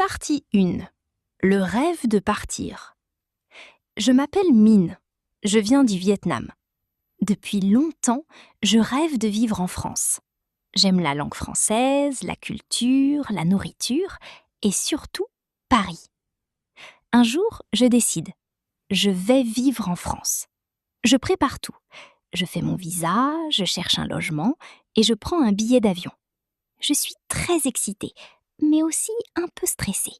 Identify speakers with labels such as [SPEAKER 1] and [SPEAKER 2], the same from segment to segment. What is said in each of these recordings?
[SPEAKER 1] Partie 1. Le rêve de partir. Je m'appelle Minh. Je viens du Vietnam. Depuis longtemps, je rêve de vivre en France. J'aime la langue française, la culture, la nourriture et surtout Paris. Un jour, je décide. Je vais vivre en France. Je prépare tout. Je fais mon visa, je cherche un logement et je prends un billet d'avion. Je suis très excitée, mais aussi un peu stressée.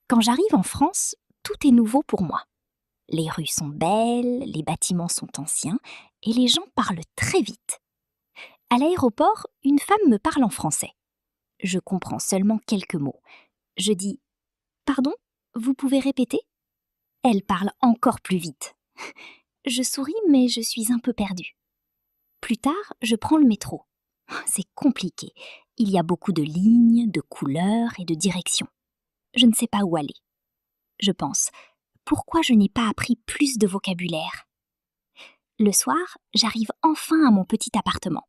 [SPEAKER 1] Quand j'arrive en France, tout est nouveau pour moi. Les rues sont belles, les bâtiments sont anciens et les gens parlent très vite. À l'aéroport, une femme me parle en français. Je comprends seulement quelques mots. Je dis « Pardon, vous pouvez répéter ?» Elle parle encore plus vite. Je souris mais je suis un peu perdue. Plus tard, je prends le métro. C'est compliqué. Il y a beaucoup de lignes, de couleurs et de directions. Je ne sais pas où aller. Je pense, pourquoi je n'ai pas appris plus de vocabulaire ? Le soir, j'arrive enfin à mon petit appartement.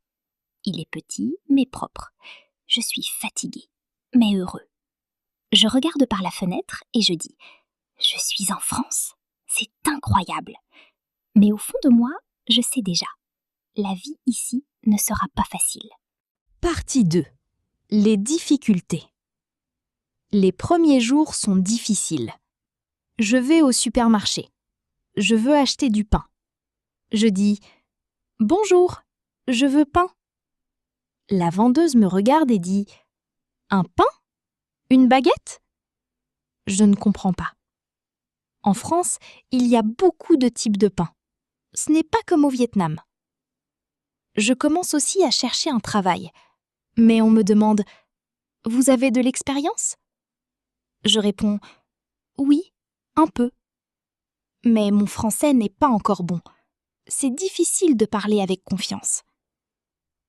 [SPEAKER 1] Il est petit, mais propre. Je suis fatiguée, mais heureux. Je regarde par la fenêtre et je dis « Je suis en France, c'est incroyable !» Mais au fond de moi, je sais déjà, la vie ici ne sera pas facile.
[SPEAKER 2] Partie 2. Les difficultés. Les premiers jours sont difficiles. Je vais au supermarché. Je veux acheter du pain. Je dis « Bonjour, je veux pain ». La vendeuse me regarde et dit « Un pain ? Une baguette ?» Je ne comprends pas. En France, il y a beaucoup de types de pain. Ce n'est pas comme au Vietnam. Je commence aussi à chercher un travail. Mais on me demande « Vous avez de l'expérience ?» Je réponds « Oui, un peu. » Mais mon français n'est pas encore bon. C'est difficile de parler avec confiance.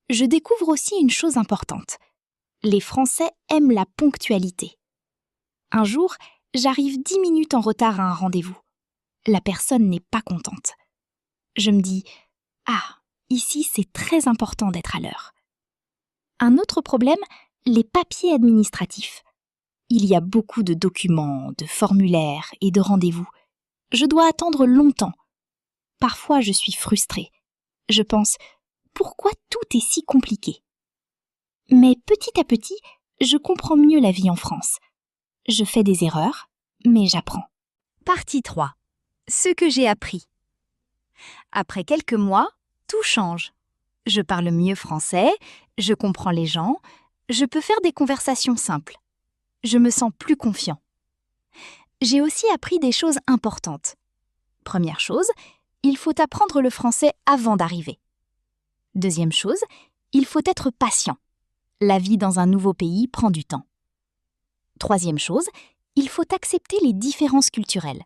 [SPEAKER 2] Je découvre aussi une chose importante. Les Français aiment la ponctualité. Un jour, j'arrive 10 minutes en retard à un rendez-vous. La personne n'est pas contente. Je me dis « Ah, ici c'est très important d'être à l'heure. » Un autre problème, les papiers administratifs. Il y a beaucoup de documents, de formulaires et de rendez-vous. Je dois attendre longtemps. Parfois, je suis frustrée. Je pense, pourquoi tout est si compliqué ? Mais petit à petit, je comprends mieux la vie en France. Je fais des erreurs, mais j'apprends.
[SPEAKER 1] Partie 3. Ce que j'ai appris. Après quelques mois, tout change. Je parle mieux français, je comprends les gens, je peux faire des conversations simples. Je me sens plus confiant. J'ai aussi appris des choses importantes. Première chose, il faut apprendre le français avant d'arriver. Deuxième chose, il faut être patient. La vie dans un nouveau pays prend du temps. Troisième chose, il faut accepter les différences culturelles.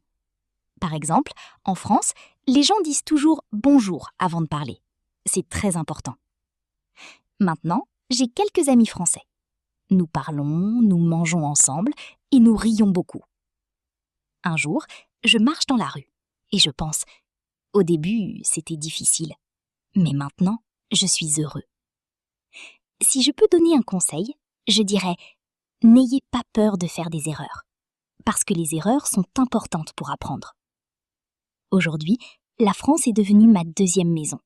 [SPEAKER 1] Par exemple, en France, les gens disent toujours « bonjour » avant de parler. C'est très important. Maintenant, j'ai quelques amis français. Nous parlons, nous mangeons ensemble et nous rions beaucoup. Un jour, je marche dans la rue et je pense « au début, c'était difficile, mais maintenant, je suis heureux ». Si je peux donner un conseil, je dirais « n'ayez pas peur de faire des erreurs » parce que les erreurs sont importantes pour apprendre. Aujourd'hui, la France est devenue ma deuxième maison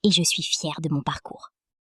[SPEAKER 1] et je suis fière de mon parcours.